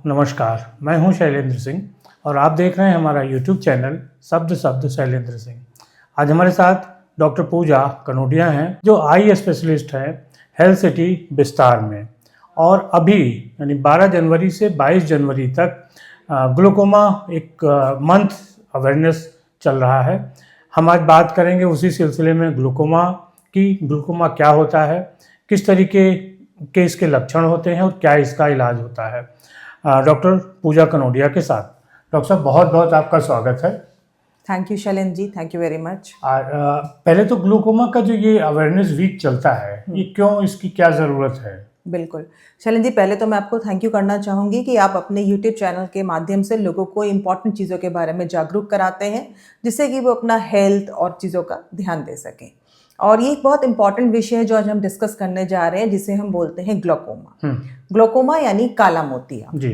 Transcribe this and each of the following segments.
नमस्कार, मैं हूं शैलेंद्र सिंह और आप देख रहे हैं हमारा YouTube चैनल शब्द शब्द शैलेंद्र सिंह। आज हमारे साथ डॉक्टर पूजा कनोडिया हैं जो आई स्पेशलिस्ट हैं हेल्थ सिटी विस्तार में, और अभी यानी 12 जनवरी से 22 जनवरी तक ग्लूकोमा एक मंथ अवेयरनेस चल रहा है। हम आज बात करेंगे उसी सिलसिले में ग्लूकोमा क्या होता है, किस तरीके के इसके लक्षण होते हैं और क्या इसका इलाज होता है। डॉक्टर पूजा कनोडिया के साथ। डॉक्टर साहब, बहुत बहुत आपका स्वागत है। Thank you Shailendra ji, thank you very much. पहले तो ग्लूकोमा का जो ये अवेयरनेस वीक चलता है, ये क्यों, इसकी क्या ज़रूरत है? बिल्कुल शैलेंद्र जी, पहले तो मैं आपको थैंक यू करना चाहूँगी कि आप अपने यूट्यूब चैनल के माध्यम से लोगों को इम्पॉर्टेंट चीज़ों के बारे में जागरूक कराते हैं, जिससे कि वो अपना हेल्थ और चीज़ों का ध्यान दे सकें। और ये एक बहुत इंपॉर्टेंट विषय है जो आज हम डिस्कस करने जा रहे हैं, जिसे हम बोलते हैं ग्लूकोमा। ग्लूकोमा यानी काला मोतिया जी।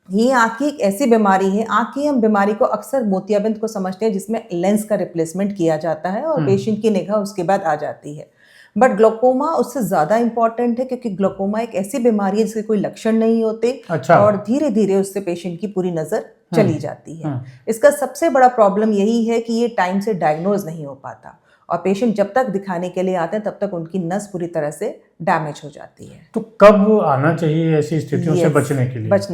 ये आँख की एक ऐसी बीमारी है, आँख की हम बीमारी को अक्सर मोतियाबिंद को समझते हैं, जिसमें लेंस का रिप्लेसमेंट किया जाता है और पेशेंट की निगाह उसके बाद आ जाती है। बट ग्लूकोमा उससे ज़्यादा इंपॉर्टेंट है, क्योंकि ग्लूकोमा एक ऐसी बीमारी है जिसके कोई लक्षण नहीं होते। अच्छा। और धीरे धीरे उससे पेशेंट की पूरी नज़र चली जाती है। इसका सबसे बड़ा प्रॉब्लम यही है कि ये टाइम से डायग्नोज नहीं हो पाता, और पेशेंट जब तक दिखाने के लिए आते हैं तब तक उनकी नस पूरी तरह से डैमेज हो जाती है। तो कब आना चाहिए ऐसी स्थितियों से बचने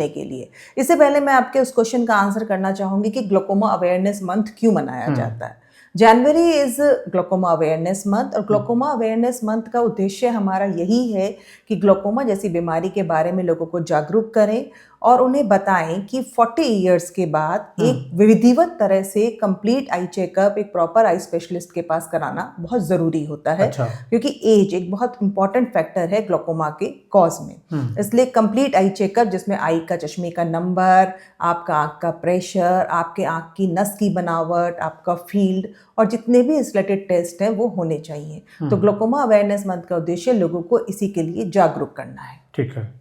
के लिए? इससे पहले मैं आपके उस क्वेश्चन का आंसर करना चाहूँगी कि ग्लूकोमा अवेयरनेस मंथ क्यों मनाया जाता है। जनवरी इज़ ग्लूकोमा अवेयरनेस मंथ, और ग्लूकोमा अवेयरनेस मंथ का उद्देश्य हमारा यही है कि ग्लूकोमा जैसी बीमारी के बारे में लोगों को जागरूक करें और उन्हें बताएं कि 40 इयर्स के बाद एक विधिवत तरह से कंप्लीट आई चेकअप एक प्रॉपर आई स्पेशलिस्ट के पास कराना बहुत ज़रूरी होता है। अच्छा। क्योंकि एज एक बहुत इंपॉर्टेंट फैक्टर है ग्लूकोमा के कॉज में। इसलिए कंप्लीट आई चेकअप, जिसमें आई का चश्मे का नंबर, आपका आँख का प्रेशर, आपके आँख की नस की बनावट, आपका फील्ड और जितने भी रिलेटेड टेस्ट हैं वो होने चाहिए। तो ग्लूकोमा अवेयरनेस मंथ का उद्देश्य लोगों को इसी के लिए जागरूक करना है। ठीक है।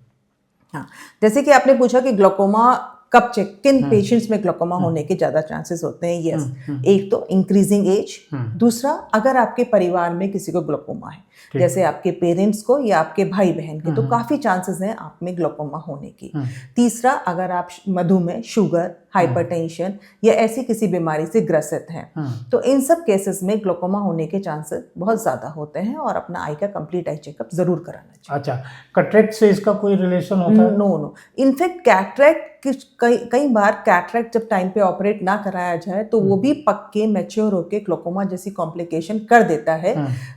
हाँ, जैसे कि आपने पूछा कि ग्लूकोमा कब चेक, किन पेशेंट्स में ग्लूकोमा होने के ज़्यादा चांसेस होते हैं। यस, एक तो इंक्रीजिंग एज, दूसरा अगर आपके परिवार में किसी को ग्लूकोमा है, जैसे आपके पेरेंट्स को या आपके भाई बहन के, तो काफ़ी चांसेस हैं आप में ग्लूकोमा होने की। तीसरा, अगर आप मधुमेह, शुगर, हाइपरटेंशन या ऐसी किसी बीमारी से ग्रसित हैं, तो इन सब केसेस में ग्लूकोमा होने के चांसेस बहुत ज़्यादा होते हैं और अपना आई का कंप्लीट आई चेकअप ज़रूर कराना चाहिए। अच्छा, कैटरेक्ट से इसका कोई रिलेशन होता है? नो। इनफैक्ट कैटरेक्ट कई बार कैटरेक्ट जब टाइम पे ऑपरेट ना कराया जाए तो वो भी पक्के मैच्योर होके ग्लूकोमा जैसी कॉम्प्लिकेशन कर देता है।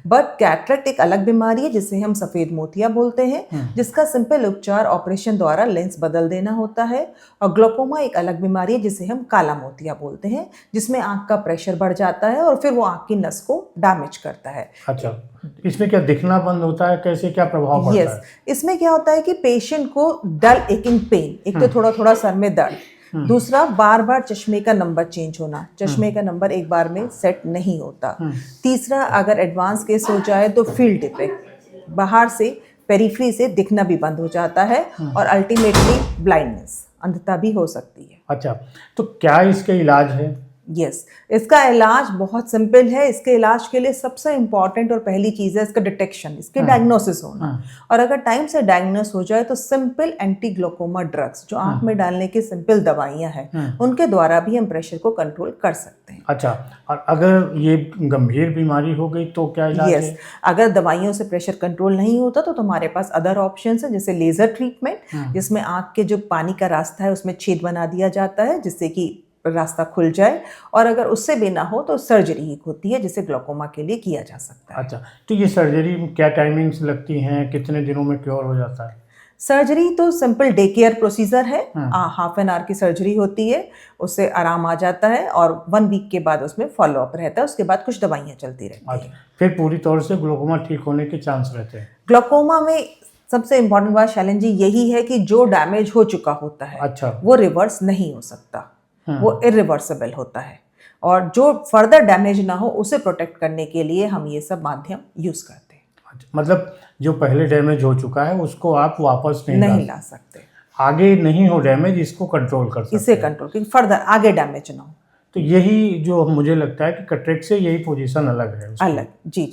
बट कैटरेक्ट एक अलग बीमारी है जिसे हम सफ़ेद मोतिया बोलते हैं, जिसका सिंपल उपचार ऑपरेशन द्वारा लेंस बदल देना होता है। और ग्लूकोमा एक अलग बीमारी है जिसे हम काला मोतिया बोलते हैं, जिसमें आँख का प्रेशर बढ़ जाता है और फिर वो आँख की नस को डैमेज करता है। अच्छा, इसमें क्या दिखना बंद होता है, कैसे क्या प्रभाव पड़ता है? इसमें क्या होता है कि पेशेंट को डल एकिंग पेन, एक तो थोड़ा थोड़ा सर में दर्द, दूसरा बार बार चश्मे का नंबर चेंज होना, चश्मे का नंबर एक बार में सेट नहीं होता, तीसरा अगर एडवांस केस हो जाए तो फील्ड डिफेक्ट, बाहर से पेरिफेरी से दिखना भी बंद हो जाता है, और अल्टीमेटली ब्लाइंडनेस, अंधता भी हो सकती है। अच्छा, तो क्या इसके इलाज है? यस, इसका इलाज बहुत सिंपल है। इसके इलाज के लिए सबसे इम्पॉर्टेंट और पहली चीज़ है इसका डिटेक्शन, इसकी डायग्नोसिस होना। और अगर टाइम से डायग्नोस हो जाए तो सिंपल एंटी ग्लूकोमा ड्रग्स, जो आंख में डालने की सिंपल दवाइयाँ हैं, उनके द्वारा भी हम प्रेशर को कंट्रोल कर सकते हैं। अच्छा, और अगर ये गंभीर बीमारी हो गई तो क्या इलाज है? अगर दवाइयों से प्रेशर कंट्रोल नहीं होता तो तुम्हारे पास अदर ऑप्शंस है, जैसे लेज़र ट्रीटमेंट, जिसमें आँख के जो पानी का रास्ता है उसमें छेद बना दिया जाता है जिससे कि रास्ता खुल जाए। और अगर उससे भी ना हो तो सर्जरी एक होती है जिसे ग्लूकोमा के लिए किया जा सकता है। अच्छा, तो ये सर्जरी क्या टाइमिंग्स लगती हैं, कितने दिनों में क्योर हो जाता है? सर्जरी तो सिंपल डे केयर प्रोसीजर है, हाफ एन आवर की सर्जरी होती है, उससे आराम आ जाता है और 1 वीक के बाद उसमें फॉलोअप रहता है, उसके बाद कुछ दवाइयाँ चलती रहती हैं। फिर पूरी तौर से ग्लूकोमा ठीक होने के चांस रहते हैं? ग्लूकोमा में सबसे इम्पोर्टेंट बात शैलेंद्र जी यही है कि जो डैमेज हो चुका होता है, अच्छा, वो रिवर्स नहीं हो सकता, वो इरिवर्सिबल होता है, और जो फर्दर डैमेज ना हो उसे प्रोटेक्ट करने के लिए हम ये सब माध्यम यूज़ करते हैं। अच्छा, मतलब जो पहले डैमेज हो चुका है उसको आप वापस नहीं ला सकते, आगे नहीं हो डैमेज, इसको कंट्रोल कर सकते हैं, इसे कंट्रोल, क्योंकि फर्दर आगे डैमेज ना हो। तो यही जो मुझे लगता है कि कैटरेक्ट से यही पोजीशन अलग है, अलग। जी।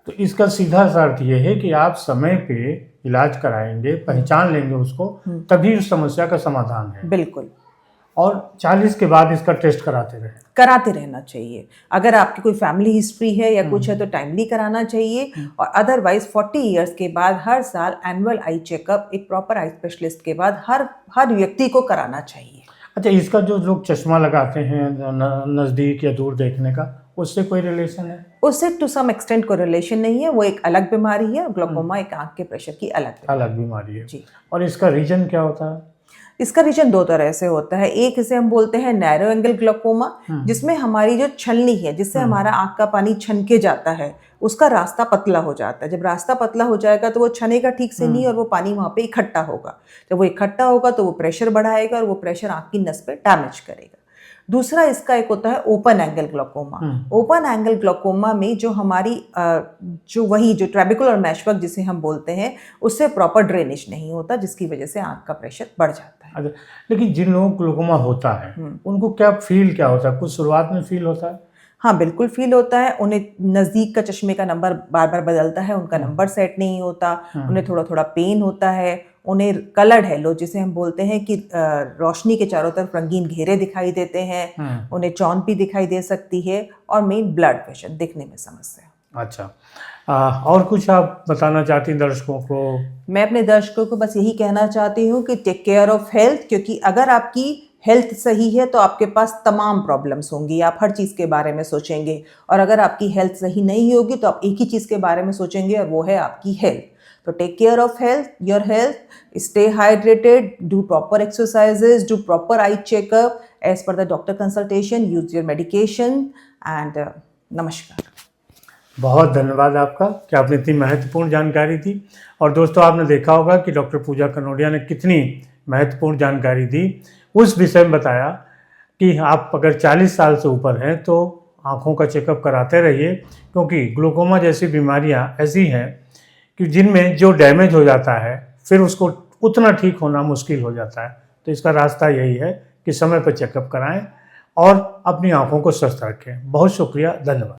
तो इसका सीधा सा अर्थ ये है कि आप समय पे इलाज कराएंगे, पहचान लेंगे उसको, तभी उस समस्या का समाधान है। बिल्कुल। और 40 के बाद इसका टेस्ट कराते रहना चाहिए। अगर आपकी कोई फैमिली हिस्ट्री है या कुछ है तो टाइमली कराना चाहिए, और अदरवाइज 40 इयर्स के बाद हर साल एनुअल आई चेकअप एक प्रॉपर आई स्पेशलिस्ट के बाद हर व्यक्ति को कराना चाहिए। अच्छा, इसका जो लोग चश्मा लगाते हैं नज़दीक या दूर देखने का, उससे कोई रिलेशन है? उससे टू सम एक्सटेंट को रिलेशन नहीं है, वो एक अलग बीमारी है। ग्लोकोमा एक आंख के प्रेशर की अलग बीमारी है जी। और इसका रीजन क्या होता है? इसका रीजन दो तरह से होता है। एक इसे हम बोलते हैं नैरो एंगल ग्लोकोमा, जिसमें हमारी जो छलनी है, जिससे हमारा आंख का पानी छनके जाता है, उसका रास्ता पतला हो जाता है। जब रास्ता पतला हो जाएगा तो वो छनेगा ठीक से नहीं, और वो पानी वहाँ पे इकट्ठा होगा। जब वो इकट्ठा होगा तो वो प्रेशर बढ़ाएगा, और वो प्रेशर आंख की नस पे डैमेज करेगा। दूसरा इसका एक होता है open angle glaucoma. Open angle glaucoma में जो हमारी जो ट्रेबिकुलर मैशवर्क जिसे हम बोलते हैं, उससे प्रॉपर ड्रेनेज नहीं होता, जिसकी वजह से आंख का प्रेशर बढ़ जाता है। अच्छा, लेकिन जिन लोगों को ग्लोकोमा होता है उनको क्या होता है? कुछ शुरुआत में फील होता है? हाँ, बिल्कुल फील होता है। उन्हें नज़दीक का चश्मे का नंबर बार बार बदलता है, उनका नंबर सेट नहीं होता, उन्हें थोड़ा थोड़ा पेन होता है, उन्हें कलर्ड हेलो जिसे हम बोलते हैं कि रोशनी के चारों तरफ रंगीन घेरे दिखाई देते हैं, उन्हें चौंधी दिखाई दे सकती है, और मेन ब्लड विजन, दिखने में समस्या। अच्छा, और कुछ आप बताना चाहती हैं दर्शकों को? मैं अपने दर्शकों को बस यही कहना चाहती हूँ कि टेक केयर ऑफ हेल्थ, क्योंकि अगर आपकी हेल्थ सही है तो आपके पास तमाम प्रॉब्लम्स होंगी, आप हर चीज़ के बारे में सोचेंगे। और अगर आपकी हेल्थ सही नहीं होगी तो आप एक ही चीज़ के बारे में सोचेंगे, और वो है आपकी हेल्थ। तो take care of health, your health, stay hydrated, do proper exercises, do proper eye checkup as per the doctor consultation, use your medication, and नमस्कार। बहुत धन्यवाद आपका कि आपने इतनी महत्वपूर्ण जानकारी दी। और दोस्तों, आपने देखा होगा कि डॉक्टर पूजा कनोडिया ने कितनी महत्वपूर्ण जानकारी दी। उस विषय में बताया कि आप अगर 40 साल से ऊपर हैं तो आँखों का चेकअप कराते रहिए, क्योंकि ग्लोकोमा जैसी बीमारियां ऐसी हैं कि जिनमें जो डैमेज हो जाता है फिर उसको उतना ठीक होना मुश्किल हो जाता है। तो इसका रास्ता यही है कि समय पर चेकअप कराएं और अपनी आँखों को स्वस्थ रखें। बहुत शुक्रिया, धन्यवाद।